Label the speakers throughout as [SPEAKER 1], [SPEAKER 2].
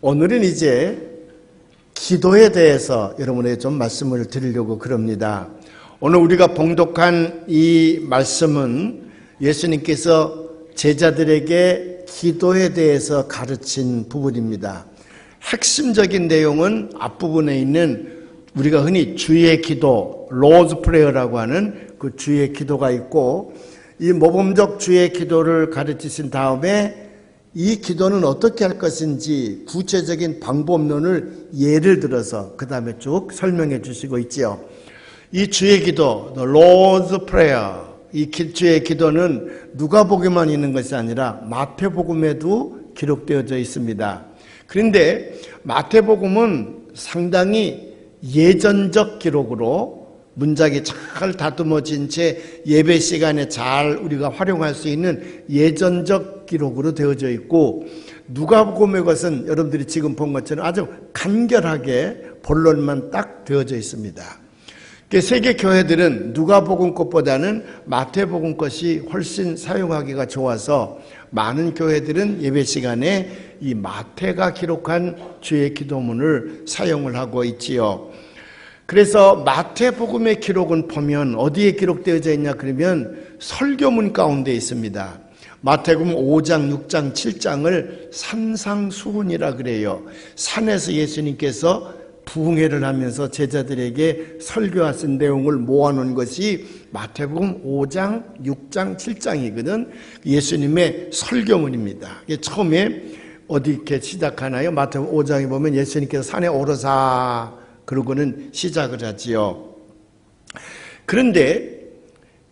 [SPEAKER 1] 오늘은 이제 기도에 대해서 여러분에게 좀 말씀을 드리려고 그럽니다. 오늘 우리가 봉독한 이 말씀은 예수님께서 제자들에게 기도에 대해서 가르친 부분입니다. 핵심적인 내용은 앞부분에 있는 우리가 흔히 주의 기도, 로즈 프레어라고 하는 그 주의 기도가 있고, 이 모범적 주의 기도를 가르치신 다음에 이 기도는 어떻게 할 것인지 구체적인 방법론을 예를 들어서 그 다음에 쭉 설명해 주시고 있지요. 이 주의 기도, The Lord's Prayer, 이 주의 기도는 누가복음에만 있는 것이 아니라 마태복음에도 기록되어져 있습니다. 그런데 마태복음은 상당히 예전적 기록으로 문장이 잘 다듬어진 채 예배 시간에 잘 우리가 활용할 수 있는 예전적 기록으로 되어져 있고, 누가복음의 것은 여러분들이 지금 본 것처럼 아주 간결하게 본론만 딱 되어져 있습니다. 세계 교회들은 누가복음 것보다는 마태복음 것이 훨씬 사용하기가 좋아서 많은 교회들은 예배 시간에 이 마태가 기록한 주의 기도문을 사용을 하고 있지요. 그래서 마태복음의 기록은 보면 어디에 기록되어져 있냐 그러면 설교문 가운데 있습니다. 마태복음 5장, 6장, 7장을 산상수훈이라 그래요. 산에서 예수님께서 부흥회를 하면서 제자들에게 설교하신 내용을 모아놓은 것이 마태복음 5장, 6장, 7장이거든. 예수님의 설교문입니다. 처음에 어디 이렇게 시작하나요? 마태복음 5장에 보면 예수님께서 산에 오르사 그러고는 시작을 하지요. 그런데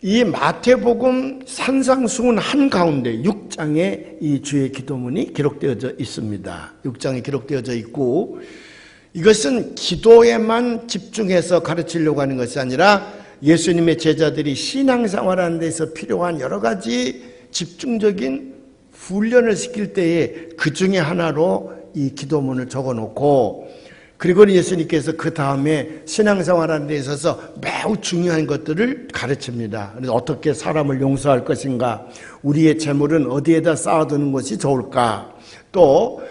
[SPEAKER 1] 이 마태복음 산상수훈 한가운데 6장에 이 주의 기도문이 기록되어져 있습니다. 6장에 기록되어져 있고, 이것은 기도에만 집중해서 가르치려고 하는 것이 아니라 예수님의 제자들이 신앙생활하는 데서 필요한 여러 가지 집중적인 훈련을 시킬 때에 그 중에 하나로 이 기도문을 적어놓고, 그리고 예수님께서 그 다음에 신앙생활하는 데 있어서 매우 중요한 것들을 가르칩니다. 그래서 어떻게 사람을 용서할 것인가, 우리의 재물은 어디에다 쌓아두는 것이 좋을까, 또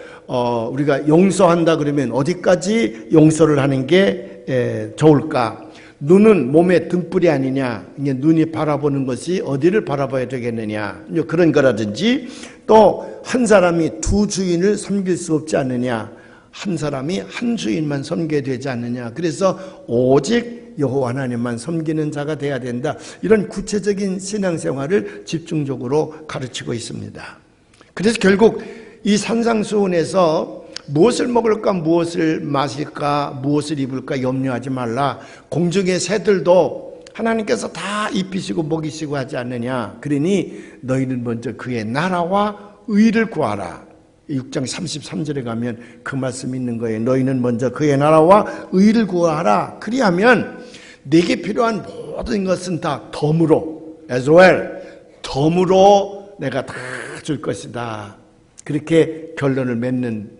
[SPEAKER 1] 우리가 용서한다 그러면 어디까지 용서를 하는 게 좋을까, 눈은 몸의 등불이 아니냐, 눈이 바라보는 것이 어디를 바라봐야 되겠느냐, 그런 거라든지, 또 한 사람이 두 주인을 섬길 수 없지 않느냐, 한 사람이 한 주인만 섬겨야 되지 않느냐, 그래서 오직 여호와 하나님만 섬기는 자가 돼야 된다, 이런 구체적인 신앙생활을 집중적으로 가르치고 있습니다. 그래서 결국 이 산상수훈에서 무엇을 먹을까, 무엇을 마실까, 무엇을 입을까 염려하지 말라, 공중의 새들도 하나님께서 다 입히시고 먹이시고 하지 않느냐, 그러니 너희는 먼저 그의 나라와 의를 구하라. 6장 33절에 가면 그 말씀이 있는 거예요. 너희는 먼저 그의 나라와 의를 구하라. 그리하면 내게 필요한 모든 것은 다 덤으로, as well, 덤으로 내가 다 줄 것이다. 그렇게 결론을 맺는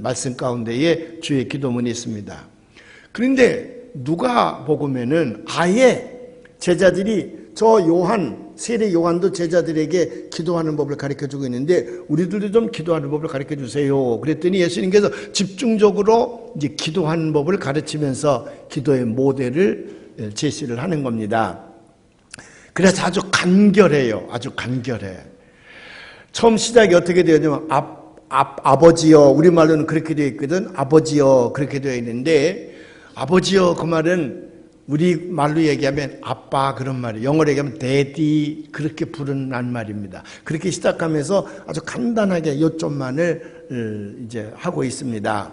[SPEAKER 1] 말씀 가운데에 주의 기도문이 있습니다. 그런데 누가복음에는 아예 제자들이 저 요한, 세례 요한도 제자들에게 기도하는 법을 가르쳐주고 있는데 우리들도 좀 기도하는 법을 가르쳐주세요. 그랬더니 예수님께서 집중적으로 이제 기도하는 법을 가르치면서 기도의 모델을 제시를 하는 겁니다. 그래서 아주 간결해요. 아주 간결해. 처음 시작이 어떻게 되었냐면 아버지여, 우리말로는 그렇게 되어 있거든. 아버지여 그렇게 되어 있는데, 아버지여 그 말은 우리말로 얘기하면 아빠 그런 말이에요. 영어로 얘기하면 daddy 그렇게 부르는 말입니다. 그렇게 시작하면서 아주 간단하게 요점만을 이제 하고 있습니다.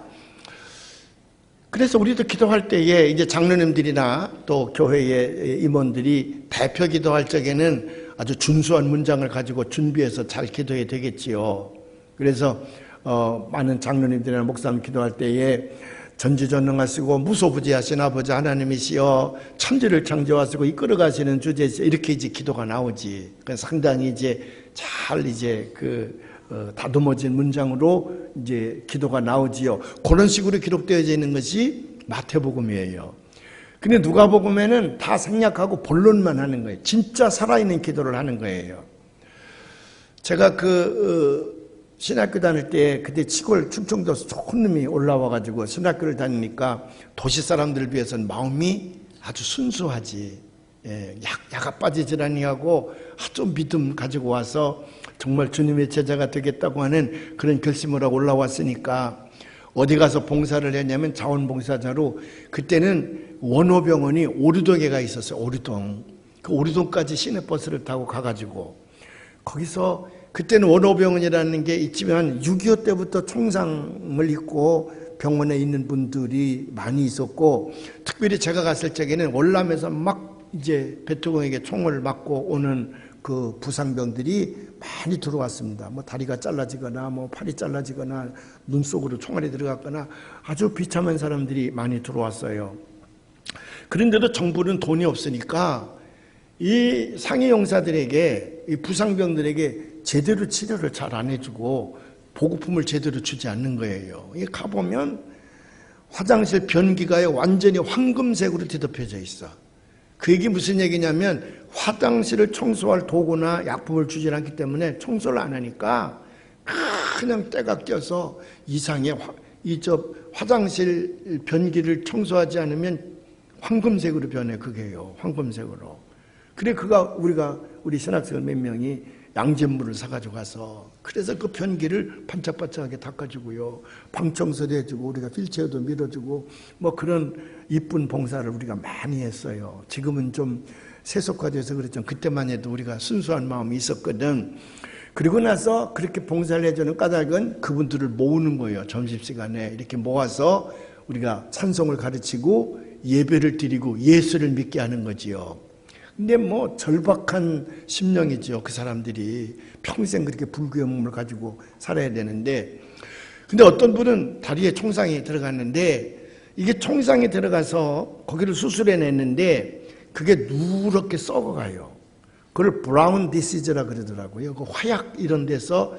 [SPEAKER 1] 그래서 우리도 기도할 때에 이제 장로님들이나 또 교회의 임원들이 대표 기도할 적에는 아주 준수한 문장을 가지고 준비해서 잘 기도해야 되겠지요. 그래서 많은 장로님들이나 목사님 기도할 때에 전지전능하시고 무소부지하신 아버지 하나님이시여, 천지를 창조하시고 이끌어가시는 주제시여, 이렇게 이제 기도가 나오지. 상당히 이제 잘 이제 다듬어진 문장으로 이제 기도가 나오지요. 그런 식으로 기록되어져 있는 것이 마태복음이에요. 근데 누가복음에는 다 생략하고 본론만 하는 거예요. 진짜 살아있는 기도를 하는 거예요. 제가 신학교 다닐 때 그때 시골 충청도에서 좋은 놈이 올라와가지고 신학교를 다니니까 도시 사람들을 위해서는 마음이 아주 순수하지. 약가 빠지질 아니하고 아주 믿음 가지고 와서 정말 주님의 제자가 되겠다고 하는 그런 결심을 하고 올라왔으니까 어디 가서 봉사를 했냐면 자원봉사자로 그때는 원호병원이 오류동에가 있었어요. 오류동. 그 오류동까지 시내버스를 타고 가가지고 거기서 그때는 원호병원이라는 게 있지만 6.25 때부터 총상을 입고 병원에 있는 분들이 많이 있었고 특별히 제가 갔을 적에는 월남에서 막 이제 베트공에게 총을 맞고 오는 그 부상병들이 많이 들어왔습니다. 뭐 다리가 잘라지거나 뭐 팔이 잘라지거나 눈 속으로 총알이 들어갔거나 아주 비참한 사람들이 많이 들어왔어요. 그런데도 정부는 돈이 없으니까 이 상해 용사들에게 이 부상병들에게 제대로 치료를 잘 안 해주고 보급품을 제대로 주지 않는 거예요. 이게 가보면 화장실 변기가 완전히 황금색으로 뒤덮여져 있어. 그 얘기 무슨 얘기냐면 화장실을 청소할 도구나 약품을 주지 않기 때문에 청소를 안 하니까 그냥 때가 껴서 이상해. 화장실 변기를 청소하지 않으면 황금색으로 변해. 그게요. 황금색으로. 그래 우리 신학생 몇 명이 양잿물을 사가지고 가서 그래서 그 변기를 반짝반짝하게 닦아주고요. 방 청소도 해주고 우리가 휠체어도 밀어주고 뭐 그런 이쁜 봉사를 우리가 많이 했어요. 지금은 좀 세속화돼서 그랬죠. 그때만 해도 우리가 순수한 마음이 있었거든. 그리고 나서 그렇게 봉사를 해주는 까닭은 그분들을 모으는 거예요. 점심시간에 이렇게 모아서 우리가 찬송을 가르치고 예배를 드리고 예수를 믿게 하는 거지요. 근데 뭐 절박한 심령이죠. 그 사람들이 평생 그렇게 불구의 몸을 가지고 살아야 되는데 근데 어떤 분은 다리에 총상이 들어갔는데 이게 총상이 들어가서 거기를 수술해냈는데 그게 누렇게 썩어가요. 그걸 브라운 디시즈라 그러더라고요. 그 화약 이런 데서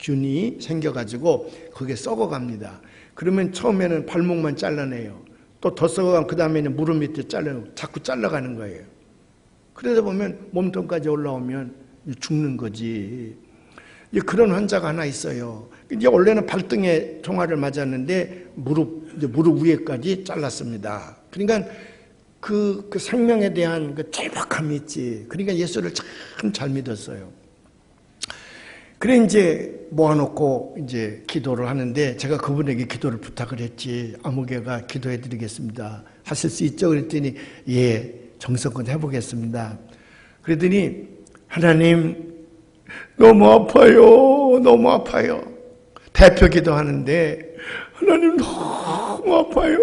[SPEAKER 1] 균이 생겨가지고 그게 썩어갑니다. 그러면 처음에는 발목만 잘라내요. 또 더 썩어가면 그 다음에는 무릎 밑에 자꾸 잘라가는 거예요. 그러다 보면 몸통까지 올라오면 죽는 거지. 그런 환자가 하나 있어요. 이제 원래는 발등에 총알을 맞았는데 무릎 위에까지 잘랐습니다. 그러니까 그 생명에 대한 그 절박함이 있지. 그러니까 예수를 참 잘 믿었어요. 그래 이제 모아놓고 이제 기도를 하는데 제가 그분에게 기도를 부탁을 했지. 아무개가 기도해 드리겠습니다. 하실 수 있죠? 그랬더니 예. 정성껏 해보겠습니다. 그랬더니 하나님 너무 아파요. 너무 아파요. 대표 기도하는데 하나님 너무 아파요.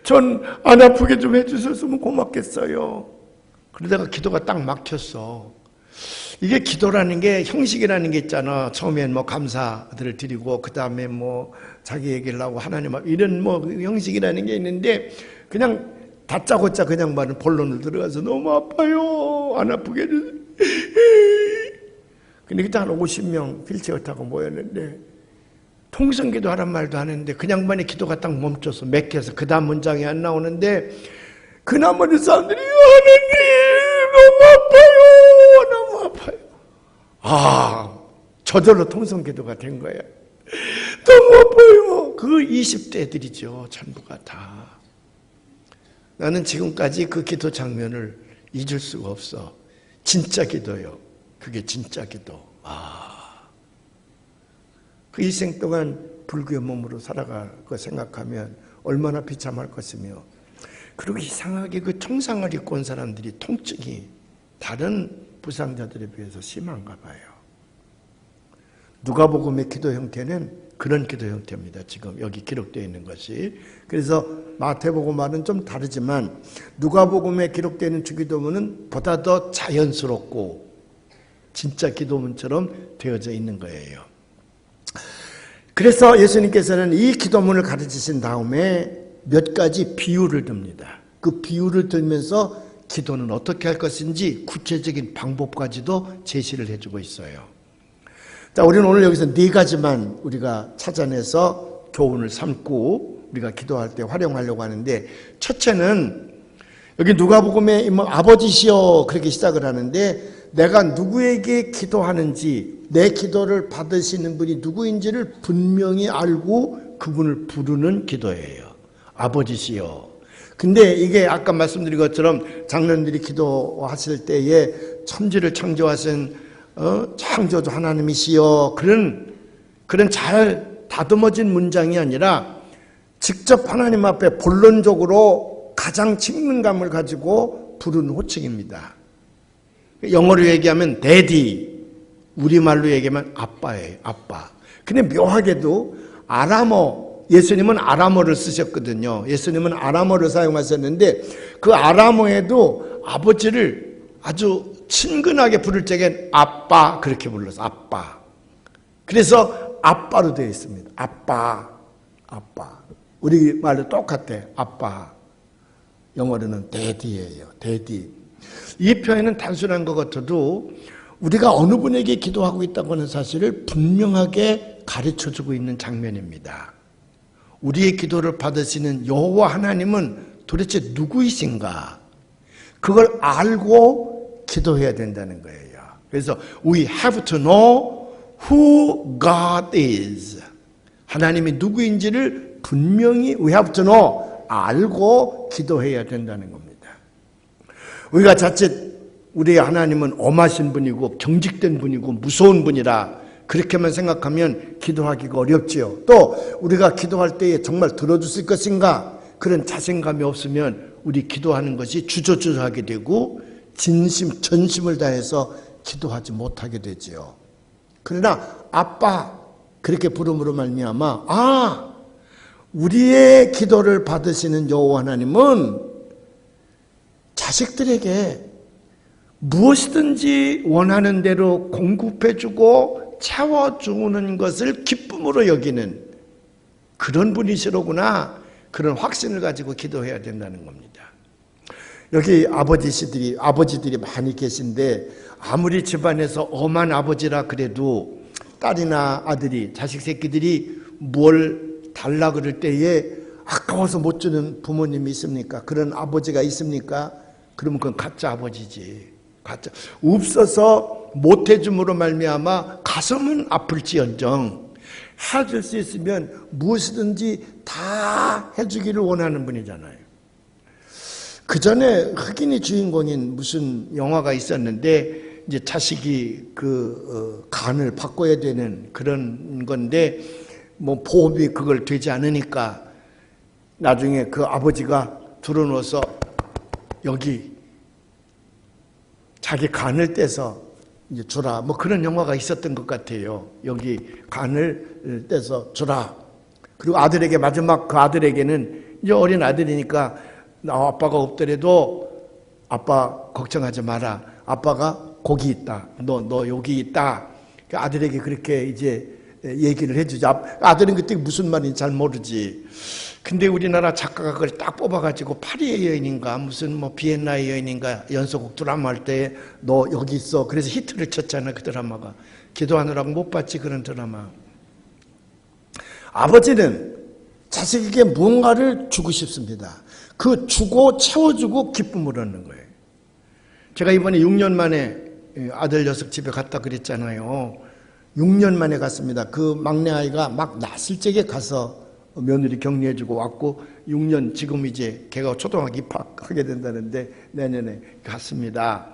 [SPEAKER 1] 전 안 아프게 좀 해주셨으면 고맙겠어요. 그러다가 기도가 딱 막혔어. 이게 기도라는 게 형식이라는 게 있잖아. 처음엔 뭐 감사들을 드리고 그 다음에 뭐 자기 얘기를 하고 하나님 이런 뭐 형식이라는 게 있는데 그냥 다짜고짜 그냥 말은 본론을 들어가서 너무 아파요. 안 아프게 해주세요. 근데 그때 한 50명 휠체어 타고 모였는데 통성기도 하란 말도 하는데 그 양반의 기도가 딱 멈춰서 맥혀서 그 다음 문장이 안 나오는데 그 나머지 사람들이 하나님 너무 아파요. 저절로 통성기도가 된 거야. 너무 아파요. 그 20대 애들이죠. 전부가 다. 나는 지금까지 그 기도 장면을 잊을 수가 없어. 진짜 기도요. 그게 진짜 기도. 그 일생 동안 불구의 몸으로 살아갈 거 생각하면 얼마나 비참할 것이며 그리고 이상하게 그 총상을 입고 온 사람들이 통증이 다른 부상자들에 비해서 심한가 봐요. 누가복음의 기도 형태는 그런 기도 형태입니다. 지금 여기 기록되어 있는 것이. 그래서 마태복음과는 좀 다르지만 누가복음에 기록되어 있는 주기도문은 보다 더 자연스럽고 진짜 기도문처럼 되어져 있는 거예요. 그래서 예수님께서는 이 기도문을 가르치신 다음에 몇 가지 비유를 듭니다. 그 비유를 들면서 기도는 어떻게 할 것인지 구체적인 방법까지도 제시를 해주고 있어요. 자, 우리는 오늘 여기서 4가지만 우리가 찾아내서 교훈을 삼고 우리가 기도할 때 활용하려고 하는데 첫째는 여기 누가복음에 아버지시여 그렇게 시작을 하는데 내가 누구에게 기도하는지 내 기도를 받으시는 분이 누구인지를 분명히 알고 그분을 부르는 기도예요. 아버지시여. 근데 이게 아까 말씀드린 것처럼 장로님들이 기도하실 때에 천지를 창조하신 창조주 하나님이시여 그런 잘 다듬어진 문장이 아니라 직접 하나님 앞에 본론적으로 가장 친근감을 가지고 부르는 호칭입니다. 영어로 얘기하면 daddy, 우리말로 얘기하면 아빠예요. 아빠. 근데 묘하게도 아람어, 예수님은 아람어를 쓰셨거든요. 예수님은 아람어를 사용하셨는데 그 아람어에도 아버지를 아주 친근하게 부를 적엔 아빠 그렇게 불렀어요. 아빠. 그래서 아빠로 되어 있습니다. 아빠. 우리말로 똑같아. 아빠. 영어로는 daddy예요. daddy. 이 표현은 단순한 것 같아도 우리가 어느 분에게 기도하고 있다고 하는 사실을 분명하게 가르쳐주고 있는 장면입니다. 우리의 기도를 받으시는 여호와 하나님은 도대체 누구이신가? 그걸 알고 기도해야 된다는 거예요. 그래서 we have to know who God is. 하나님이 누구인지를 분명히 we have to know 알고 기도해야 된다는 겁니다. 우리가 자칫 우리의 하나님은 엄하신 분이고 경직된 분이고 무서운 분이라 그렇게만 생각하면 기도하기가 어렵지요. 또 우리가 기도할 때에 정말 들어주실 것인가 그런 자신감이 없으면 우리 기도하는 것이 주저주저하게 되고 전심을 다해서 기도하지 못하게 되지요. 그러나 아빠 그렇게 부름으로 말미암아 우리의 기도를 받으시는 여호와 하나님은 자식들에게 무엇이든지 원하는 대로 공급해주고 채워주는 것을 기쁨으로 여기는 그런 분이시로구나. 그런 확신을 가지고 기도해야 된다는 겁니다. 여기 아버지들이 많이 계신데 아무리 집안에서 엄한 아버지라 그래도 딸이나 아들이 자식 새끼들이 뭘 달라 그럴 때에 아까워서 못 주는 부모님이 있습니까? 그런 아버지가 있습니까? 그러면 그건 가짜 아버지지. 가짜. 없어서 못해줌으로 말미암아 가슴은 아플지언정 해줄 수 있으면 무엇이든지 다 해주기를 원하는 분이잖아요. 그 전에 흑인이 주인공인 무슨 영화가 있었는데 이제 자식이 간을 바꿔야 되는 그런 건데 뭐 보험이 그걸 되지 않으니까 나중에 그 아버지가 들어놓아서 여기 자기 간을 떼서 이제 주라. 뭐 그런 영화가 있었던 것 같아요. 여기 간을 떼서 주라. 그리고 아들에게 마지막 그 아들에게는 이제 어린 아들이니까 아빠가 없더라도 아빠 걱정하지 마라. 아빠가 거기 있다. 너 여기 있다. 아들에게 그렇게 이제 얘기를 해주죠. 아들은 그때 무슨 말인지 잘 모르지. 근데 우리나라 작가가 그걸 딱 뽑아가지고 파리의 여인인가 무슨 뭐 비엔나의 여인인가 연속곡 드라마 할 때 너 여기 있어. 그래서 히트를 쳤잖아. 그 드라마가. 기도하느라고 못 봤지 그런 드라마. 아버지는 자식에게 무언가를 주고 싶습니다. 그 주고 채워주고 기쁨을 얻는 거예요. 제가 이번에 6년 만에 아들 녀석 집에 갔다 그랬잖아요. 6년 만에 갔습니다. 그 막내 아이가 막 났을 적에 가서 며느리 격리해주고 왔고 6년 지금 이제 걔가 초등학교 입학하게 된다는데 내년에 갔습니다.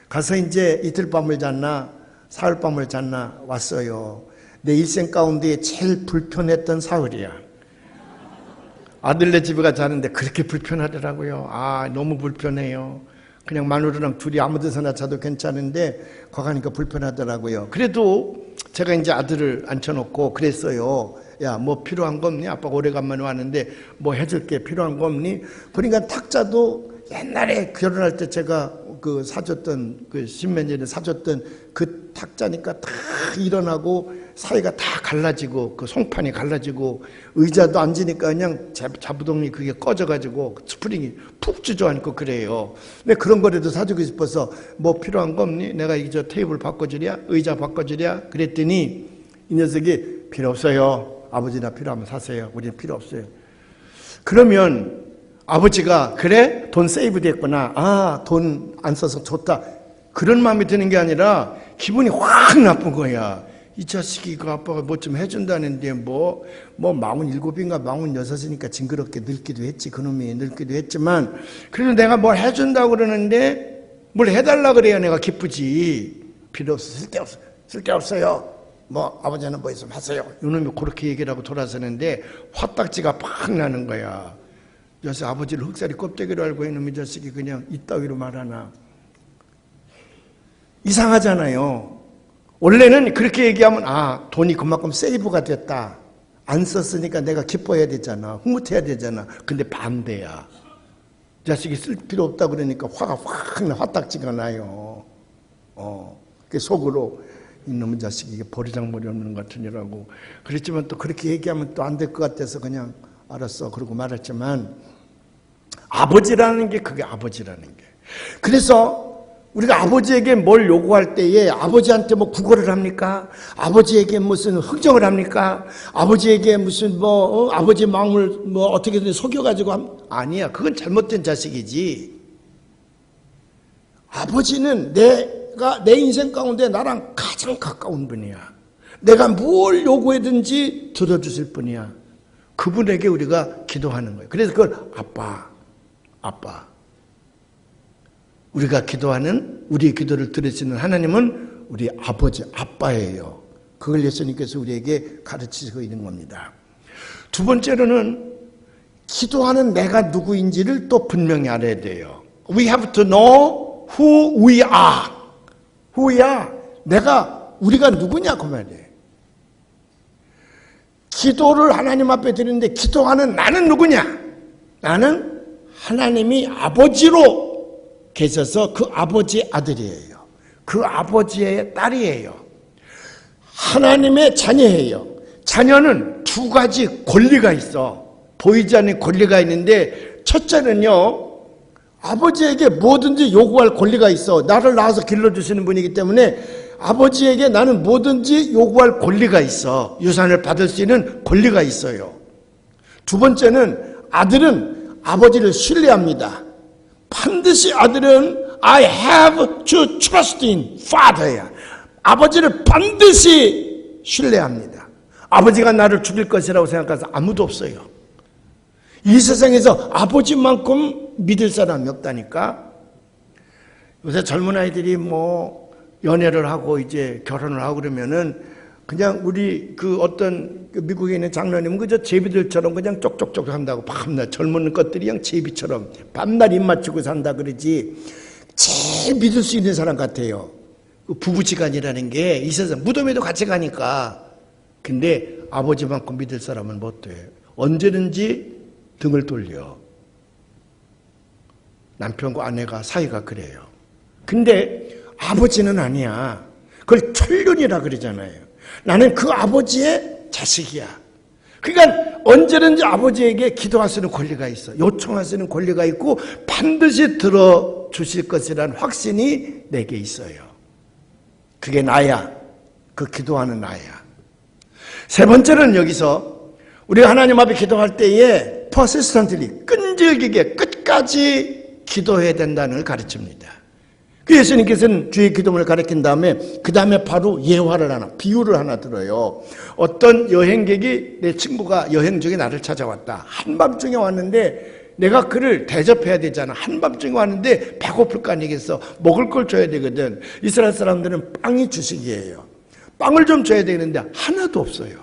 [SPEAKER 1] 가서 이제 이틀 밤을 잤나 사흘 밤을 잤나 왔어요. 내 일생 가운데 제일 불편했던 사흘이야. 아들네 집에 가 자는데 그렇게 불편하더라고요. 너무 불편해요. 그냥 마누라랑 둘이 아무 데서나 자도 괜찮은데 거기 가니까 불편하더라고요. 그래도 제가 이제 아들을 앉혀놓고 그랬어요. 야, 뭐 필요한 거 없니? 아빠가 오래간만에 왔는데 뭐 해줄 게 필요한 거 없니? 그러니까 탁자도 옛날에 결혼할 때 제가 사줬던 십몇 년에 사줬던 그 탁자니까 다 일어나고 사이가 다 갈라지고 그 송판이 갈라지고 의자도 앉으니까 그냥 자부동이 그게 꺼져가지고 스프링이 푹 주저앉고 그래요. 근데 그런 거라도 사주고 싶어서 뭐 필요한 거 없니? 내가 이 테이블 바꿔주랴? 의자 바꿔주랴? 그랬더니 이 녀석이 필요 없어요. 아버지나 필요하면 사세요. 우리는 필요 없어요. 그러면 아버지가 그래? 돈 세이브 됐구나. 아, 돈 안 써서 좋다. 그런 마음이 드는 게 아니라 기분이 확 나쁜 거야. 이 자식이 그 아빠가 뭐 좀 해준다는데 뭐 47인가 46이니까 징그럽게 늙기도 했지. 그놈이 늙기도 했지만 그래도 내가 뭘 해준다고 그러는데 뭘 해달라 그래야 내가 기쁘지. 필요 없어. 쓸데없어요. 뭐 아버지는 뭐 있으면 하세요. 이놈이 그렇게 얘기를 하고 돌아서는데 화딱지가 팍 나는 거야. 그래서 아버지를 흑살이 껍데기로 알고 있는 이 자식이 그냥 이따위로 말하나. 이상하잖아요. 원래는 그렇게 얘기하면 돈이 그만큼 세이브가 됐다. 안 썼으니까 내가 기뻐해야 되잖아. 흐뭇해야 되잖아. 근데 반대야. 자식이 쓸 필요 없다 그러니까 화가 확 나. 화딱지가 나요. 그 속으로 이놈의 자식이 버리장머리 없는 것 같으니라고 그랬지만 또 그렇게 얘기하면 또 안 될 것 같아서 그냥 알았어 그러고 말았지만 아버지라는 게 그게 아버지라는 게. 그래서 우리가 아버지에게 뭘 요구할 때에 아버지한테 뭐 구걸을 합니까? 아버지에게 무슨 흥정을 합니까? 아버지에게 무슨 아버지 마음을 어떻게든 속여가지고 아니야. 그건 잘못된 자식이지. 아버지는 내가 내 인생 가운데 나랑 가장 가까운 분이야. 내가 뭘 요구하든지 들어주실 분이야. 그분에게 우리가 기도하는 거예요. 그래서 그걸 아빠. 우리가 기도하는 우리의 기도를 들으시는 하나님은 우리 아버지, 아빠예요. 그걸 예수님께서 우리에게 가르치고 있는 겁니다. 두 번째로는 기도하는 내가 누구인지를 또 분명히 알아야 돼요. We have to know who we are. Who we are. 우리가 누구냐 그 말이에요. 기도를 하나님 앞에 드리는데 기도하는 나는 누구냐? 나는 하나님이 아버지로 계셔서 그 아버지의 아들이에요. 그 아버지의 딸이에요. 하나님의 자녀예요. 자녀는 두 가지 권리가 있어. 보이지 않는 권리가 있는데 첫째는요. 아버지에게 뭐든지 요구할 권리가 있어. 나를 낳아서 길러주시는 분이기 때문에 아버지에게 나는 뭐든지 요구할 권리가 있어. 유산을 받을 수 있는 권리가 있어요. 두 번째는 아들은 아버지를 신뢰합니다. 반드시 아들은 I have to trust in father야. 아버지를 반드시 신뢰합니다. 아버지가 나를 죽일 것이라고 생각해서 아무도 없어요. 이 세상에서 아버지만큼 믿을 사람이 없다니까. 요새 젊은 아이들이 연애를 하고 이제 결혼을 하고 그러면은 그냥 우리 그 어떤 미국에 있는 장로님은 그저 제비들처럼 그냥 쪽쪽쪽 한다고 밤낮 젊은 것들이 그냥 제비처럼 밤낮 입 맞추고 산다 그러지. 제일 믿을 수 있는 사람 같아요. 그 부부지간이라는 게 이 세상 무덤에도 같이 가니까. 근데 아버지만큼 믿을 사람은 못 돼. 언제든지 등을 돌려. 남편과 아내가 사이가 그래요. 근데 아버지는 아니야. 그걸 천륜이라 그러잖아요. 나는 그 아버지의 자식이야. 그러니까 언제든지 아버지에게 기도할 수 있는 권리가 있어. 요청할 수 있는 권리가 있고 반드시 들어주실 것이라는 확신이 내게 있어요. 그게 나야. 그 기도하는 나야. 세 번째는 여기서 우리가 하나님 앞에 기도할 때에 persistently, 끈질기게 끝까지 기도해야 된다는 걸 가르칩니다. 그 예수님께서는 주의 기도문을 가르친 다음에 그 다음에 바로 예화를 하나, 비유를 하나 들어요. 어떤 여행객이 내 친구가 여행 중에 나를 찾아왔다. 한밤중에 왔는데 내가 그를 대접해야 되잖아. 한밤중에 왔는데 배고플 거 아니겠어. 먹을 걸 줘야 되거든. 이스라엘 사람들은 빵이 주식이에요. 빵을 좀 줘야 되는데 하나도 없어요.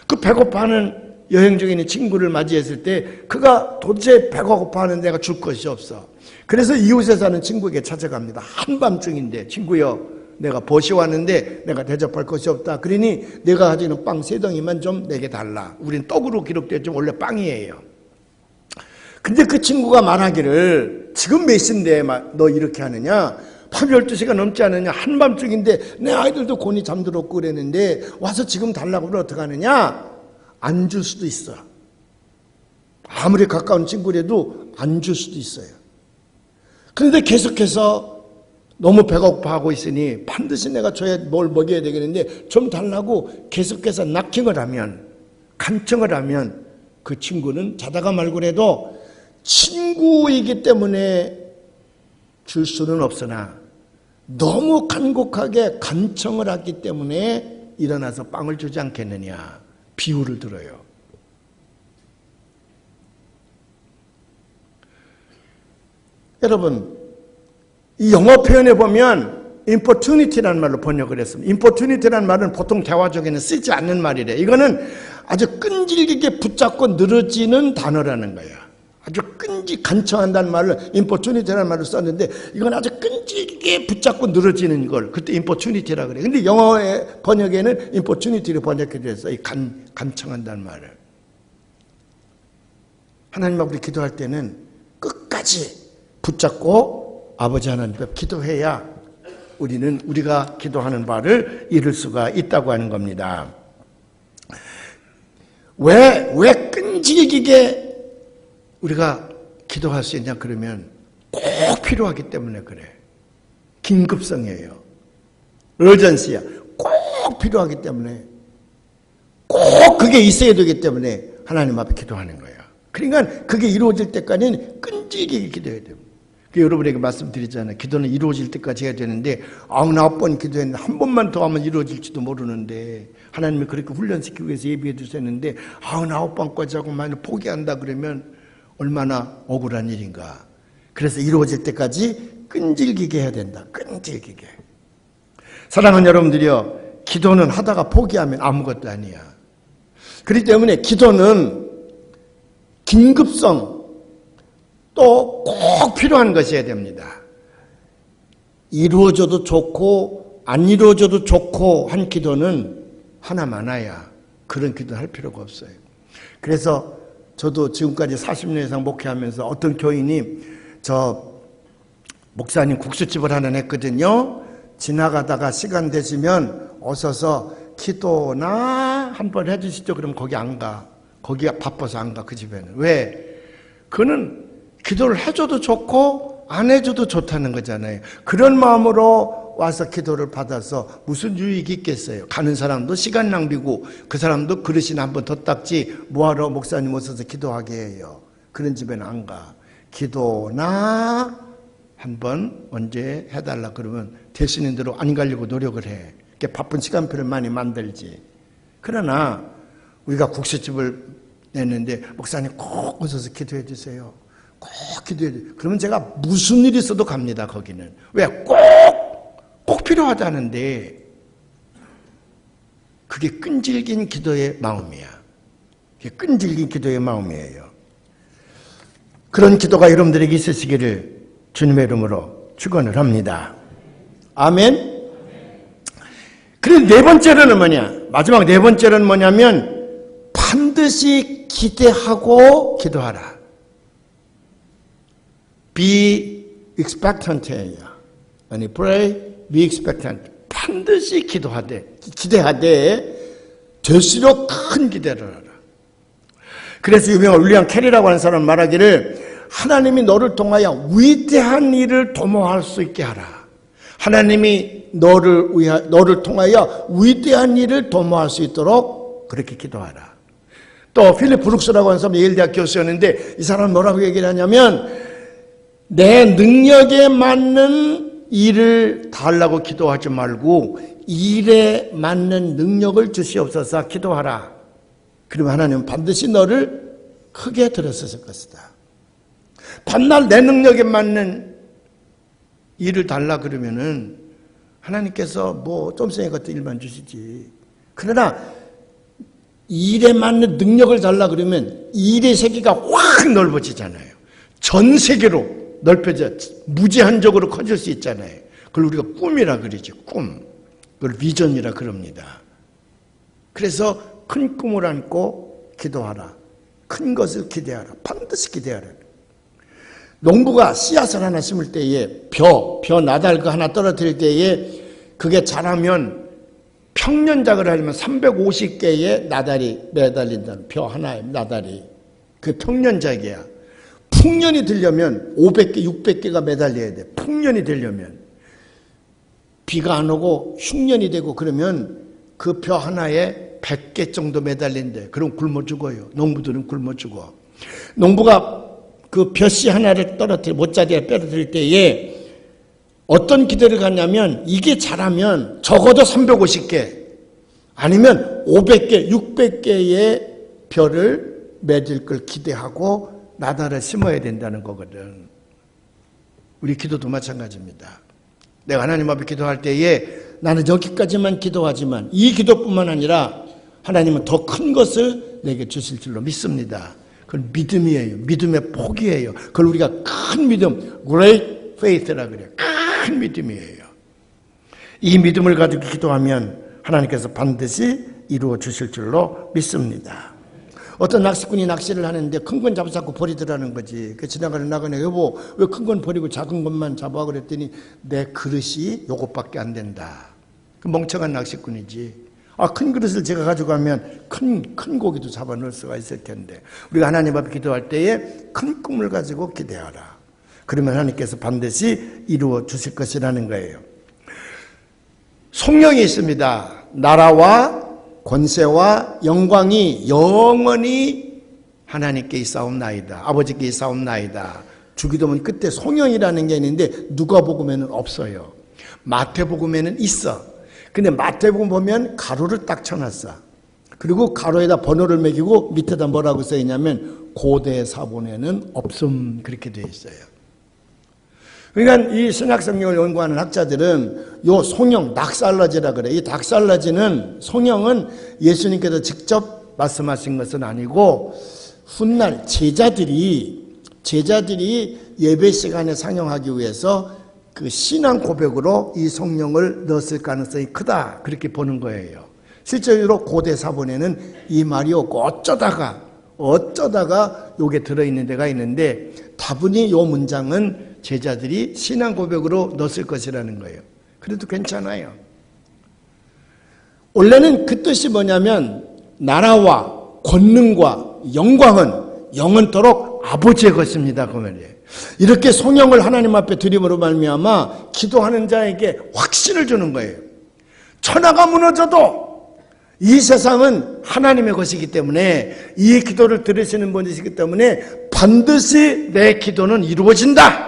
[SPEAKER 1] 그 배고파하는 여행 중에 있는 친구를 맞이했을 때 그가 도대체 배가 고파하는 내가 줄 것이 없어. 그래서 이웃에 사는 친구에게 찾아갑니다. 한밤중인데 친구여 내가 벗이 왔는데 내가 대접할 것이 없다. 그러니 내가 가지고 있는 빵 3덩이만 좀 내게 달라. 우린 떡으로 기록되었지만 원래 빵이에요. 근데 그 친구가 말하기를 지금 몇 시인데 너 이렇게 하느냐. 밤 12시가 넘지 않느냐. 한밤중인데 내 아이들도 곤히 잠들었고 그랬는데 와서 지금 달라고 그러면 어떡하느냐. 안 줄 수도 있어. 아무리 가까운 친구라도 안 줄 수도 있어요. 그런데 계속해서 너무 배고파하고 있으니 반드시 내가 줘야 뭘 먹여야 되겠는데 좀 달라고 계속해서 낙킹을 하면 간청을 하면 그 친구는 자다가 말고라도 친구이기 때문에 줄 수는 없으나 너무 간곡하게 간청을 하기 때문에 일어나서 빵을 주지 않겠느냐 비유를 들어요. 여러분, 이 영어 표현에 보면 importunity라는 말로 번역을 했습니다. importunity라는 말은 보통 대화적에는 쓰지 않는 말이래. 이거는 아주 끈질기게 붙잡고 늘어지는 단어라는 거야. 아주 간청한다는 말을 importunity라는 말을 썼는데 이건 아주 끈질기게 붙잡고 늘어지는 걸 그때 importunity라고 그래. 근데 영어의 번역에는 importunity로 번역이 됐어. 이 간청한다는 말을. 하나님 앞에 기도할 때는 끝까지 붙잡고 아버지 하나님 앞에 기도해야 우리가 기도하는 바를 이룰 수가 있다고 하는 겁니다. 왜 끈질기게 우리가 기도할 수 있냐 그러면 꼭 필요하기 때문에 그래. 긴급성이에요. urgency야. 꼭 필요하기 때문에 꼭 그게 있어야 되기 때문에 하나님 앞에 기도하는 거예요. 그러니까 그게 이루어질 때까지는 끈질기게 기도해야 돼요. 여러분에게 말씀드리잖아요. 기도는 이루어질 때까지 해야 되는데 99번 기도했는데 한 번만 더 하면 이루어질지도 모르는데 하나님이 그렇게 훈련시키기 위해서 예비해 주셨는데 99번까지 하고 만약 포기한다 그러면 얼마나 억울한 일인가. 그래서 이루어질 때까지 끈질기게 해야 된다. 끈질기게. 사랑하는 여러분들이요. 기도는 하다가 포기하면 아무것도 아니야. 그렇기 때문에 기도는 긴급성 또 꼭 필요한 것이어야 됩니다. 이루어져도 좋고 안 이루어져도 좋고 한 기도는 하나 많아야 그런 기도를 할 필요가 없어요. 그래서 저도 지금까지 40년 이상 목회하면서 어떤 교인이 저 목사님 국수집을 하나 냈거든요. 지나가다가 시간 되시면 오셔서 기도나 한번 해주시죠. 그럼 거기 안 가. 거기가 바빠서 안 가. 그 집에는. 왜? 그는 기도를 해줘도 좋고 안 해줘도 좋다는 거잖아요. 그런 마음으로 와서 기도를 받아서 무슨 유익이 있겠어요. 가는 사람도 시간 낭비고 그 사람도 그릇이나 한번 더 닦지 뭐하러 목사님 오셔서 기도하게 해요. 그런 집에는 안 가. 기도나 한번 언제 해달라 그러면 되시는 대로 안 가려고 노력을 해. 이렇게 바쁜 시간표를 많이 만들지. 그러나 우리가 국수집을 냈는데 목사님 꼭 오셔서 기도해 주세요. 꼭 기도해 주세요. 그러면 제가 무슨 일이 있어도 갑니다. 거기는. 왜? 꼭 필요하다는데 그게 끈질긴 기도의 마음이야. 그게 끈질긴 기도의 마음이에요. 그런 기도가 여러분들에게 있으시기를 주님의 이름으로 축원을 합니다. 아멘. 그리고 네 번째로는 뭐냐? 마지막 네 번째로는 뭐냐면 반드시 기대하고 기도하라. Be expectant예요. 아니 pray, be expectant. 반드시 기대하되 될수록 큰 기대를 하라. 그래서 유명한 윌리엄 캐리라고 하는 사람은 말하기를 하나님이 너를 통하여 위대한 일을 도모할 수 있게 하라. 하나님이 너를 통하여 위대한 일을 도모할 수 있도록 그렇게 기도하라. 또 필립 브룩스라고 하는 사람이 예일대학 교수였는데 이 사람은 뭐라고 얘기를 하냐면 내 능력에 맞는 일을 달라고 기도하지 말고 일에 맞는 능력을 주시옵소서 기도하라. 그러면 하나님은 반드시 너를 크게 들어서실 것이다. 반날 내 능력에 맞는 일을 달라 그러면은 하나님께서 뭐 쫌생이 같은 일만 주시지. 그러나 일에 맞는 능력을 달라 그러면 일의 세계가 확 넓어지잖아요. 전 세계로 넓혀져 무제한적으로 커질 수 있잖아요. 그걸 우리가 꿈이라 그러지. 꿈. 그걸 비전이라 그럽니다. 그래서 큰 꿈을 안고 기도하라. 큰 것을 기대하라. 반드시 기대하라. 농부가 씨앗을 하나 심을 때에 벼 나달 그 하나 떨어뜨릴 때에 그게 자라면 평년작을 하려면 350개의 나달이 매달린다는 벼 하나의 나달이 그 평년작이야. 풍년이 되려면 500개, 600개가 매달려야 돼. 풍년이 되려면 비가 안 오고 흉년이 되고 그러면 그 벼 하나에 100개 정도 매달린대. 그럼 굶어 죽어요. 농부들은 굶어 죽어. 농부가 그 벼씨 하나를 못자리에 떨어뜨릴 때에 어떤 기도를 갖냐면 이게 잘하면 적어도 350개 아니면 500개, 600개의 벼를 맺을 걸 기대하고 나다를 심어야 된다는 거거든. 우리 기도도 마찬가지입니다. 내가 하나님 앞에 기도할 때에 나는 여기까지만 기도하지만 이 기도뿐만 아니라 하나님은 더 큰 것을 내게 주실 줄로 믿습니다. 그건 믿음이에요. 믿음의 폭이에요. 그걸 우리가 큰 믿음, great faith라 그래요. 큰 믿음이에요. 이 믿음을 가지고 기도하면 하나님께서 반드시 이루어 주실 줄로 믿습니다. 어떤 낚시꾼이 낚시를 하는데 큰 건 잡아서 버리더라는 거지. 그 지나가는 나그네 여보 왜 큰 건 버리고 작은 것만 잡아 그랬더니 내 그릇이 요것밖에 안 된다. 그 멍청한 낚시꾼이지. 큰 그릇을 제가 가져가면 큰 고기도 잡아 넣을 수가 있을 텐데 우리가 하나님 앞에 기도할 때에 큰 꿈을 가지고 기대하라. 그러면 하나님께서 반드시 이루어 주실 것이라는 거예요. 성령이 있습니다. 나라와 권세와 영광이 영원히 하나님께 있사옵나이다. 아버지께 있사옵나이다. 주기도문 끝에 성령이라는 게 있는데 누가복음에는 없어요. 마태복음에는 있어. 근데 마태복음 보면 가로를 딱 쳐놨어. 그리고 가로에다 번호를 매기고 밑에다 뭐라고 써있냐면 고대 사본에는 없음 그렇게 되어 있어요. 그러니까 이 신약성경을 연구하는 학자들은 요 송영, 닥살라지라 그래. 이 닥살라지는 송영은 예수님께서 직접 말씀하신 것은 아니고 훗날 제자들이 예배 시간에 상영하기 위해서 그 신앙 고백으로 이 성령을 넣었을 가능성이 크다 그렇게 보는 거예요. 실제로 고대 사본에는 이 말이 없고 어쩌다가 요게 들어있는 데가 있는데 다분히 요 문장은 제자들이 신앙 고백으로 넣었을 것이라는 거예요. 그래도 괜찮아요. 원래는 그 뜻이 뭐냐면 나라와 권능과 영광은 영원토록 아버지의 것입니다. 그 말이에요. 이렇게 성령을 하나님 앞에 드림으로 말미암아 기도하는 자에게 확신을 주는 거예요. 천하가 무너져도 이 세상은 하나님의 것이기 때문에 이 기도를 들으시는 분이시기 때문에 반드시 내 기도는 이루어진다.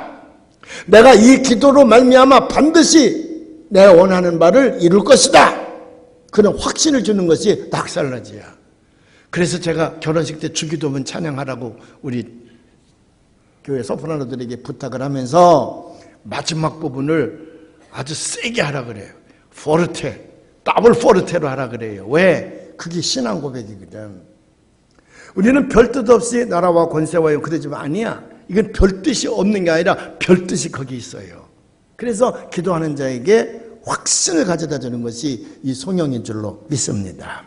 [SPEAKER 1] 내가 이 기도로 말미암아 반드시 내가 원하는 바를 이룰 것이다. 그런 확신을 주는 것이 닥살라지야. 그래서 제가 결혼식 때 주기도문 찬양하라고 우리 교회 소프라노들에게 부탁을 하면서 마지막 부분을 아주 세게 하라 그래요. 포르테, 더블 포르테로 하라 그래요. 왜? 그게 신앙 고백이거든. 우리는 별 뜻 없이 나라와 권세와 그러지만 아니야. 이건 별 뜻이 없는 게 아니라 별 뜻이 거기 있어요. 그래서 기도하는 자에게 확신을 가져다 주는 것이 이 성령인 줄로 믿습니다.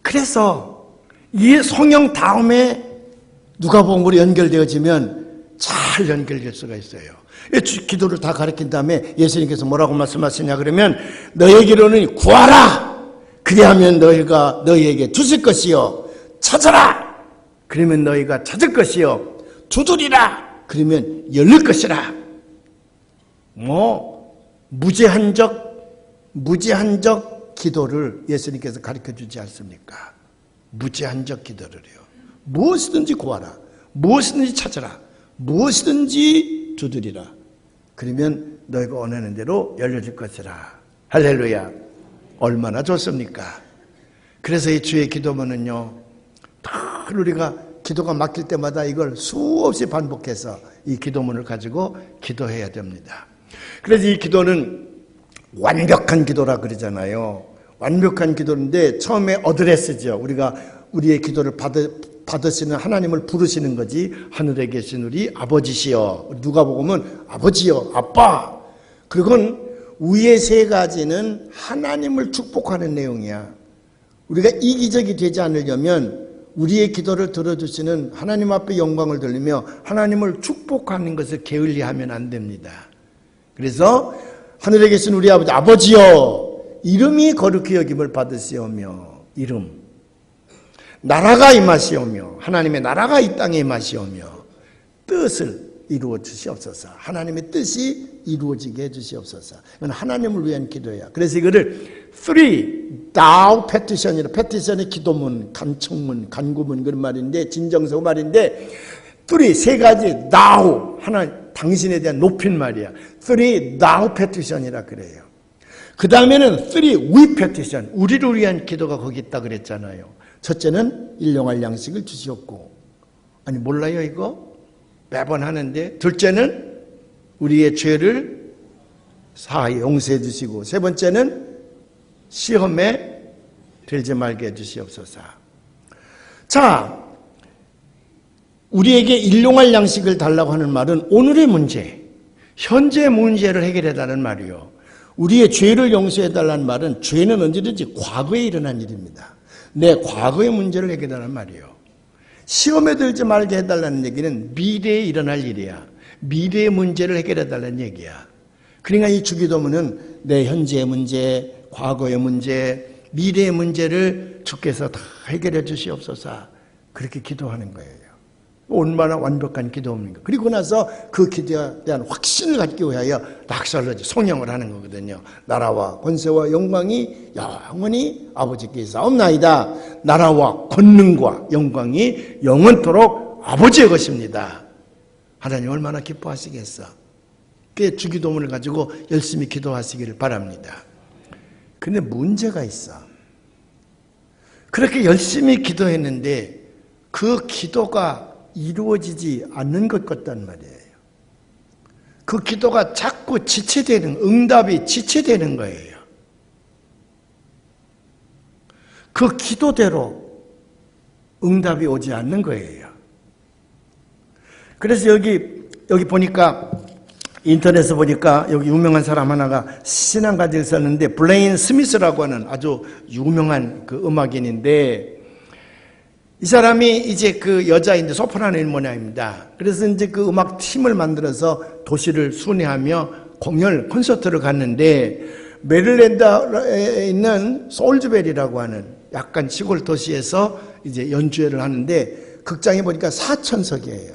[SPEAKER 1] 그래서 이 성령 다음에 누가복음으로 연결되어지면 잘 연결될 수가 있어요. 기도를 다 가르친 다음에 예수님께서 뭐라고 말씀하시냐 그러면 너에게로는 구하라. 그리하면 너희가 너희에게 주실 것이요. 찾아라. 그러면 너희가 찾을 것이요. 두드리라. 그러면 열릴 것이라. 무제한적 기도를 예수님께서 가르쳐 주지 않습니까? 무제한적 기도를요. 무엇이든지 구하라. 무엇이든지 찾아라. 무엇이든지 두드리라. 그러면 너희가 원하는 대로 열려질 것이라. 할렐루야. 얼마나 좋습니까? 그래서 이 주의 기도문은요. 늘 우리가 기도가 막힐 때마다 이걸 수없이 반복해서 이 기도문을 가지고 기도해야 됩니다. 그래서 이 기도는 완벽한 기도라 그러잖아요. 완벽한 기도인데 처음에 어드레스죠. 우리가 우리의 기도를 받으시는 하나님을 부르시는 거지. 하늘에 계신 우리 아버지시여. 누가복음은 아버지여, 아빠. 그건 위의 세 가지는 하나님을 축복하는 내용이야. 우리가 이기적이 되지 않으려면 우리의 기도를 들어주시는 하나님 앞에 영광을 돌리며 하나님을 축복하는 것을 게을리하면 안 됩니다. 그래서 하늘에 계신 우리 아버지, 아버지여, 이름이 거룩히 여김을 받으시오며, 이름. 나라가 임하시오며, 하나님의 나라가 이 땅에 임하시오며, 뜻을 이루어 주시옵소서. 하나님의 뜻이 이루어지게 해주시옵소서. 이건 하나님을 위한 기도야. 그래서 이거를 three thou petition이라, petition의 기도문, 간청문, 간구문 그런 말인데, 진정서 말인데, three, 세 가지 now, 하나 당신에 대한 높임말이야. three now petition이라 그래요. 그 다음에는 three we petition, 우리를 위한 기도가 거기 있다 그랬잖아요. 첫째는 일용할 양식을 주시옵고, 아니 몰라요 이거? 매번 하는데. 둘째는 우리의 죄를 사하여 용서해 주시고, 세 번째는 시험에 들지 말게 해주시옵소서. 자, 우리에게 일용할 양식을 달라고 하는 말은 오늘의 문제, 현재 문제를 해결해달라는 말이요. 우리의 죄를 용서해달라는 말은 죄는 언제든지 과거에 일어난 일입니다. 내 과거의 문제를 해결해달라는 말이요. 시험에 들지 말게 해달라는 얘기는 미래에 일어날 일이야. 미래의 문제를 해결해달라는 얘기야. 그러니까 이 주기도문은 내 현재의 문제, 과거의 문제, 미래의 문제를 주께서 다 해결해 주시옵소서, 그렇게 기도하는 거예요. 얼마나 완벽한 기도입니까? 그리고 나서 그 기도에 대한 확신을 갖기 위하여 낙살러지 송영을 하는 거거든요. 나라와 권세와 영광이 영원히 아버지께 있사옵나이다. 나라와 권능과 영광이 영원토록 아버지의 것입니다. 하나님 얼마나 기뻐하시겠어. 그 주기도문을 가지고 열심히 기도하시기를 바랍니다. 근데 문제가 있어. 그렇게 열심히 기도했는데 그 기도가 이루어지지 않는 것 같단 말이에요. 그 기도가 자꾸 지체되는, 응답이 지체되는 거예요. 그 기도대로 응답이 오지 않는 거예요. 그래서 여기 보니까, 인터넷에 보니까 여기 유명한 사람 하나가 신앙가지를 썼는데, 블레인 스미스라고 하는 아주 유명한 그 음악인인데, 이 사람이 이제 그 여자인데 소프라노 일모냐입니다. 그래서 이제 그 음악 팀을 만들어서 도시를 순회하며 공연 콘서트를 갔는데, 메릴랜드에 있는 솔즈베리라고 하는 약간 시골 도시에서 이제 연주회를 하는데, 극장에 보니까 4,000석이에요.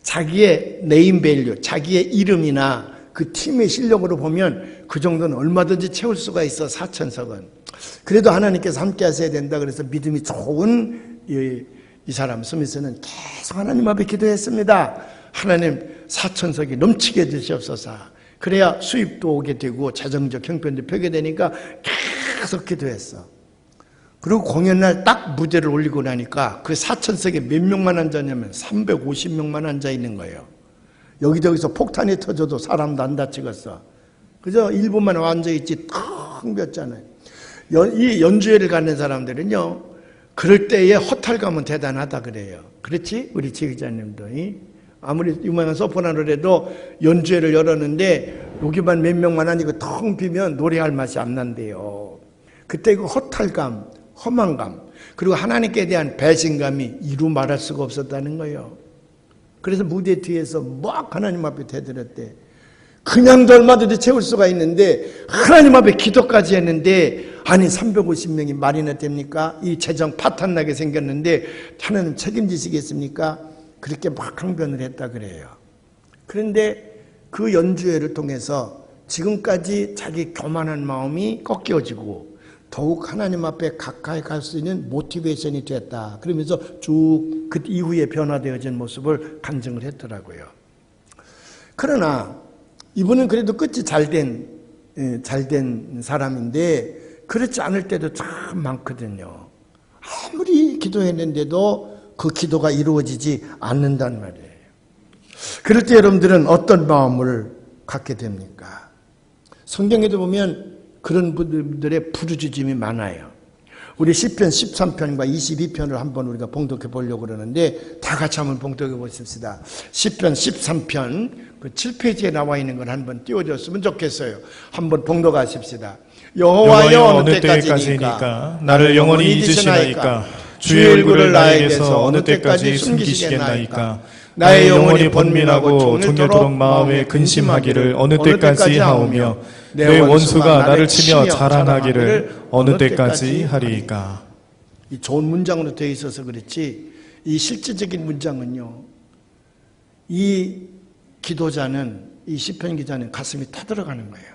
[SPEAKER 1] 자기의 네임밸류, 자기의 이름이나 그 팀의 실력으로 보면 그 정도는 얼마든지 채울 수가 있어. 4,000석은. 그래도 하나님께서 함께 하셔야 된다 그래서 믿음이 좋은 이 사람 스미스는 계속 하나님 앞에 기도했습니다. 하나님 4,000석이 넘치게 해주시옵소서. 그래야 수입도 오게 되고 재정적 형편도 펴게 되니까 계속 기도했어. 그리고 공연날 딱 무대를 올리고 나니까 그 4,000석에 몇 명만 앉았냐면 350명만 앉아 있는 거예요. 여기저기서 폭탄이 터져도 사람도 안 다치겠어. 그저 1분만 앉아있지 텅 비었잖아요. 이 연주회를 가는 사람들은요, 그럴 때의 허탈감은 대단하다 그래요. 그렇지? 우리 지 기자님도. 아무리 유명한 소프라노라도 연주회를 열었는데 여기만 몇 명만 아니고 텅 비면 노래할 맛이 안 난대요. 그때 그 허탈감, 허망감, 그리고 하나님께 대한 배신감이 이루 말할 수가 없었다는 거예요. 그래서 무대 뒤에서 막 하나님 앞에 대들었대. 그냥도 얼마든지 채울 수가 있는데 하나님 앞에 기도까지 했는데, 아니 350명이 말이나 됩니까? 이 재정 파탄나게 생겼는데 하나님 책임지시겠습니까? 그렇게 막 항변을 했다 그래요. 그런데 그 연주회를 통해서 지금까지 자기 교만한 마음이 꺾여지고 더욱 하나님 앞에 가까이 갈 수 있는 모티베이션이 됐다. 그러면서 쭉 그 이후에 변화되어진 모습을 간증을 했더라고요. 그러나 이분은 그래도 끝이 잘된 사람인데 그렇지 않을 때도 참 많거든요. 아무리 기도했는데도 그 기도가 이루어지지 않는단 말이에요. 그럴 때 여러분들은 어떤 마음을 갖게 됩니까? 성경에도 보면 그런 분들의 부르짖음이 많아요. 우리 시편 13편과 22편을 한번 우리가 봉독해 보려고 그러는데 다 같이 한번 봉독해 보십시다. 시편 13편 그 7페이지에 나와 있는 걸 한번 띄워줬으면 좋겠어요. 한번 봉독하십시다. 여호와여 어느 때까지니까 나를 영원히 잊으시나이까? 주의 얼굴을 나에게서 어느 때까지 숨기시겠나이까? 나의 영혼이 번민하고 종일토록 마음에 근심하기를 어느 때까지 하오며 내 원수가 나를 치며 자랑하기를 어느 때까지 하리이까? 이 좋은 문장으로 되어 있어서 그렇지, 이 실제적인 문장은요, 이 기도자는, 이 시편 기자는 가슴이 타들어가는 거예요.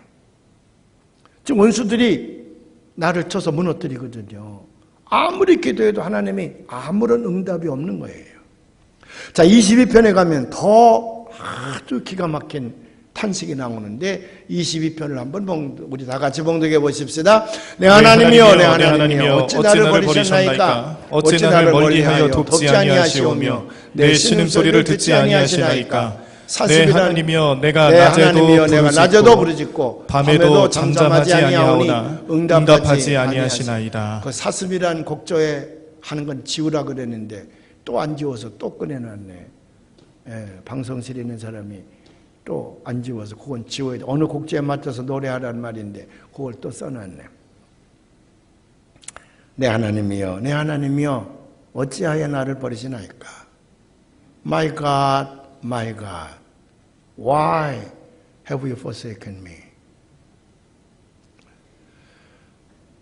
[SPEAKER 1] 지금 원수들이 나를 쳐서 무너뜨리거든요. 아무리 기도해도 하나님이 아무런 응답이 없는 거예요. 자, 22편에 가면 더 아주 기가 막힌 탄식이 나오는데 22편을 한번 우리 다 같이 봉독해 보십시다. 내 하나님이여, 내 하나님이여, 어찌 나를 버리셨나이까?
[SPEAKER 2] 어찌 나를 멀리하여 돕지 아니하시오며 내 신음소리를 듣지 아니하시나이까? 내 하나님이여, 내가 낮에도 부르짖고 밤에도 잠잠하지 아니하오나 응답하지 아니하시나이다.
[SPEAKER 1] 그 사슴이란 곡조에 하는 건 지우라 그랬는데 또 안 지워서 또 꺼내놨네. 방송실에 있는 사람이 또 안 지워서 그건 지워야 돼. 어느 곡지에 맞춰서 노래하라는 말인데 그걸 또 써놨네. 내 하나님이여, 내 하나님이여, 어찌하여 나를 버리시나이까? My God, my God, why have you forsaken me?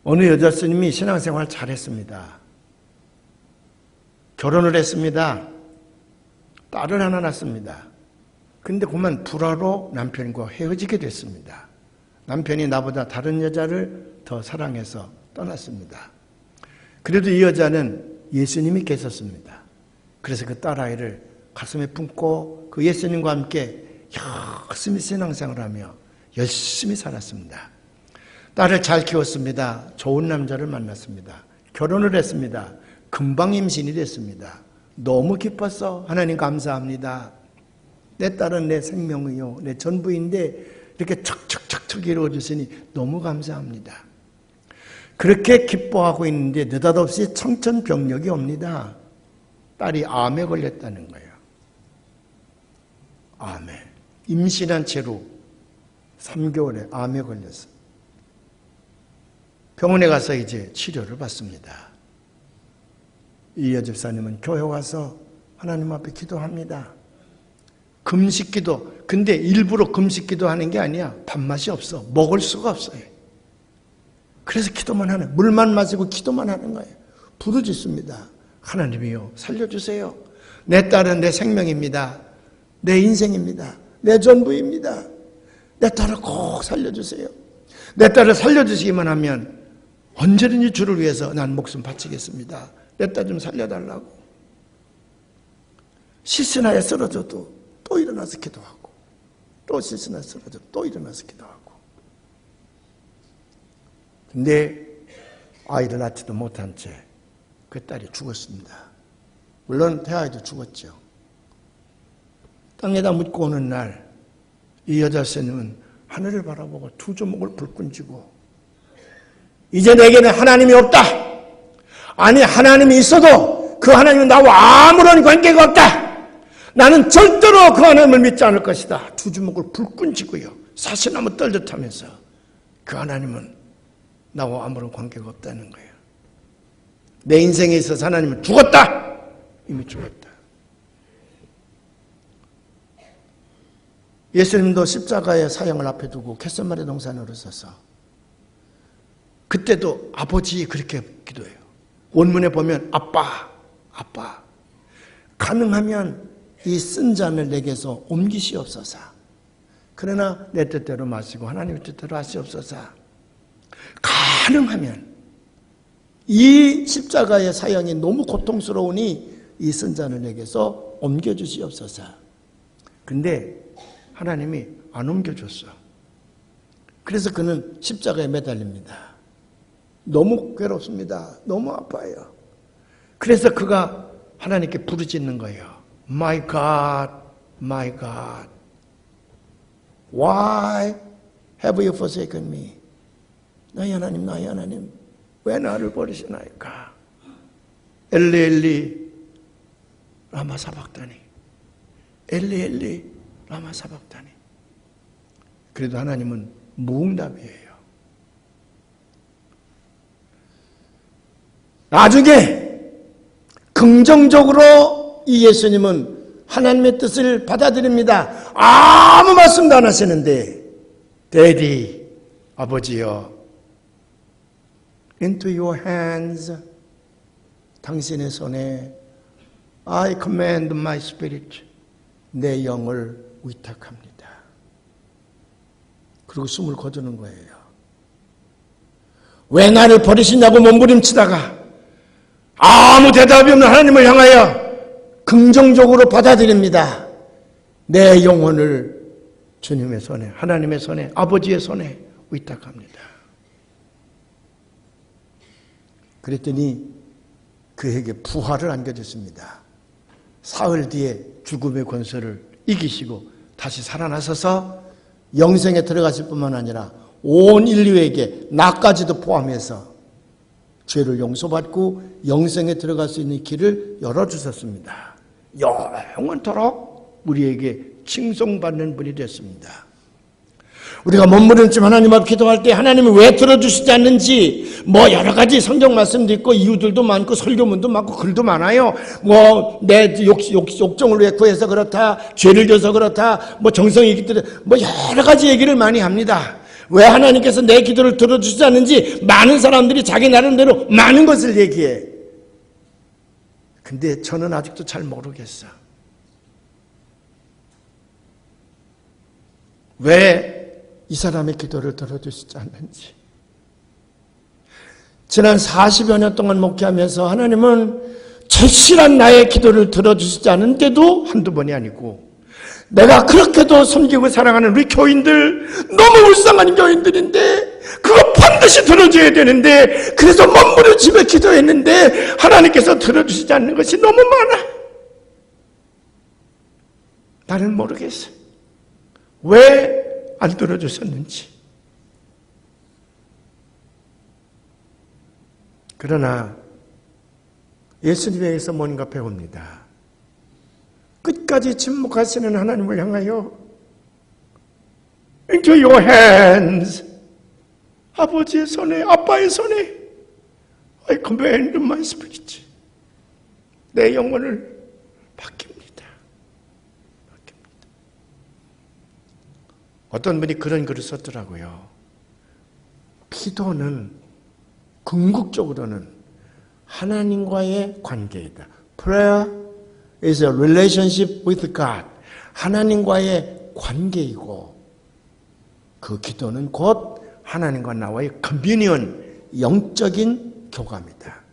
[SPEAKER 1] 어느 여자 스님이 신앙생활 잘했습니다. 결혼을 했습니다. 딸을 하나 낳습니다. 근데 그만 불화로 남편과 헤어지게 됐습니다. 남편이 나보다 다른 여자를 더 사랑해서 떠났습니다. 그래도 이 여자는 예수님이 계셨습니다. 그래서 그 딸아이를 가슴에 품고 그 예수님과 함께 열심히 신앙생활하며 열심히 살았습니다. 딸을 잘 키웠습니다. 좋은 남자를 만났습니다. 결혼을 했습니다. 금방 임신이 됐습니다. 너무 기뻤어. 하나님 감사합니다. 내 딸은 내 생명이요, 내 전부인데 이렇게 척척척척 이루어주시니 너무 감사합니다. 그렇게 기뻐하고 있는데 느닷없이 청천벽력이 옵니다. 딸이 암에 걸렸다는 거예요. 암에. 임신한 채로 3개월에 암에 걸렸어요. 병원에 가서 이제 치료를 받습니다. 이 여집사님은 교회 와서 하나님 앞에 기도합니다. 금식기도. 근데 일부러 금식기도 하는 게 아니야. 밥맛이 없어. 먹을 수가 없어요. 그래서 기도만 하는, 물만 마시고 기도만 하는 거예요. 부르짖습니다. 하나님이요, 살려주세요. 내 딸은 내 생명입니다. 내 인생입니다. 내 전부입니다. 내 딸을 꼭 살려주세요. 내 딸을 살려주시기만 하면 언제든지 주를 위해서 난 목숨 바치겠습니다. 내 딸 좀 살려달라고. 실신하에 쓰러져도 또 일어나서 기도하고, 또 실신하에 쓰러져도 또 일어나서 기도하고. 근데 아이를 낳지도 못한 채 그 딸이 죽었습니다. 물론 태아이도 죽었죠. 땅에다 묻고 오는 날 이 여자 스님은 하늘을 바라보고 두 주먹을 불끈 쥐고, 이제 내게는 하나님이 없다. 아니, 하나님이 있어도 그 하나님은 나와 아무런 관계가 없다. 나는 절대로 그 하나님을 믿지 않을 것이다. 두 주먹을 불끈 쥐고요, 사시나무 떨듯 하면서 그 하나님은 나와 아무런 관계가 없다는 거예요. 내 인생에 있어서 하나님은 죽었다. 이미 죽었다. 예수님도 십자가의 사형을 앞에 두고 겟세마네 동산으로 서서 그때도 아버지 그렇게 기도해요. 원문에 보면 아빠, 아빠, 가능하면 이 쓴 잔을 내게서 옮기시옵소서. 그러나 내 뜻대로 마시고 하나님의 뜻대로 하시옵소서. 가능하면 이 십자가의 사형이 너무 고통스러우니 이 쓴 잔을 내게서 옮겨주시옵소서. 근데 하나님이 안 옮겨줬어. 그래서 그는 십자가에 매달립니다. 너무 괴롭습니다. 너무 아파요. 그래서 그가 하나님께 부르짖는 거예요. My God, my God, why have you forsaken me? 나의 하나님, 나의 하나님, 왜 나를 버리시나이까? 엘리 엘리 라마 사박다니, 엘리 엘리 라마 사박다니. 그래도 하나님은 무응답이에요. 나중에 긍정적으로 이 예수님은 하나님의 뜻을 받아들입니다. 아무 말씀도 안 하시는데, Daddy, 아버지여, into your hands, 당신의 손에 I command my spirit, 내 영을 위탁합니다. 그리고 숨을 거두는 거예요. 왜 나를 버리시냐고 몸부림치다가 아무 대답이 없는 하나님을 향하여 긍정적으로 받아들입니다. 내 영혼을 주님의 손에, 하나님의 손에, 아버지의 손에 위탁합니다. 그랬더니 그에게 부활을 안겨줬습니다. 사흘 뒤에 죽음의 권세를 이기시고 다시 살아나셔서 영생에 들어갔을 뿐만 아니라 온 인류에게 나까지도 포함해서 죄를 용서받고 영생에 들어갈 수 있는 길을 열어주셨습니다. 영원토록 우리에게 칭송받는 분이 됐습니다. 우리가 머무르지만 하나님 앞에 기도할 때 하나님이 왜 들어주시지 않는지 여러 가지 성경 말씀도 있고 이유들도 많고 설교문도 많고 글도 많아요. 내 욕정을 왜 구해서 그렇다, 죄를 져서 그렇다, 정성이 있기 때문에 여러 가지 얘기를 많이 합니다. 왜 하나님께서 내 기도를 들어주시지 않는지 많은 사람들이 자기 나름대로 많은 것을 얘기해. 근데 저는 아직도 잘 모르겠어. 왜 이 사람의 기도를 들어주시지 않는지. 지난 40여 년 동안 목회하면서 하나님은 절실한 나의 기도를 들어주시지 않은데도 한두 번이 아니고, 내가 그렇게도 섬기고 사랑하는 우리 교인들, 너무 불쌍한 교인들인데 그거 반드시 들어줘야 되는데, 그래서 머무르지며 기도했는데 하나님께서 들어주시지 않는 것이 너무 많아. 나는 모르겠어. 왜 안 들어주셨는지. 그러나 예수님에게서 뭔가 배웁니다. 끝까지 침묵하시는 하나님을 향하여 Into your hands, 아버지의 손에, 아빠의 손에 I command my spirit. 내 영혼을 맡깁니다. 어떤 분이 그런 글을 썼더라고요. 기도는 궁극적으로는 하나님과의 관계이다. Prayer is a relationship with God. 하나님과의 관계이고, 그 기도는 곧 하나님과 나와의 communion, 영적인 교감이다.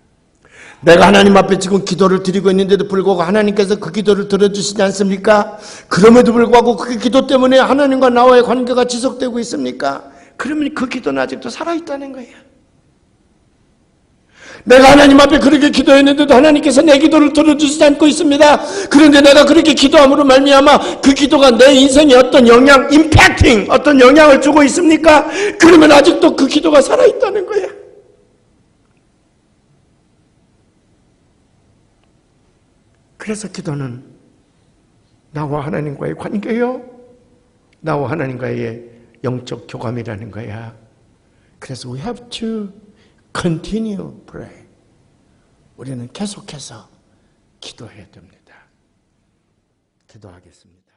[SPEAKER 1] 내가 하나님 앞에 지금 기도를 드리고 있는데도 불구하고 하나님께서 그 기도를 들어주시지 않습니까? 그럼에도 불구하고 그 기도 때문에 하나님과 나와의 관계가 지속되고 있습니까? 그러면 그 기도는 아직도 살아있다는 거예요. 내가 하나님 앞에 그렇게 기도했는데도 하나님께서 내 기도를 들어주시지 않고 있습니다. 그런데 내가 그렇게 기도함으로 말미암아 그 기도가 내 인생에 어떤 영향, 임팩팅, 어떤 영향을 주고 있습니까? 그러면 아직도 그 기도가 살아있다는 거야. 그래서 기도는 나와 하나님과의 관계요, 나와 하나님과의 영적 교감이라는 거야. 그래서 we have to continue pray. 우리는 계속해서 기도해야 됩니다. 기도하겠습니다.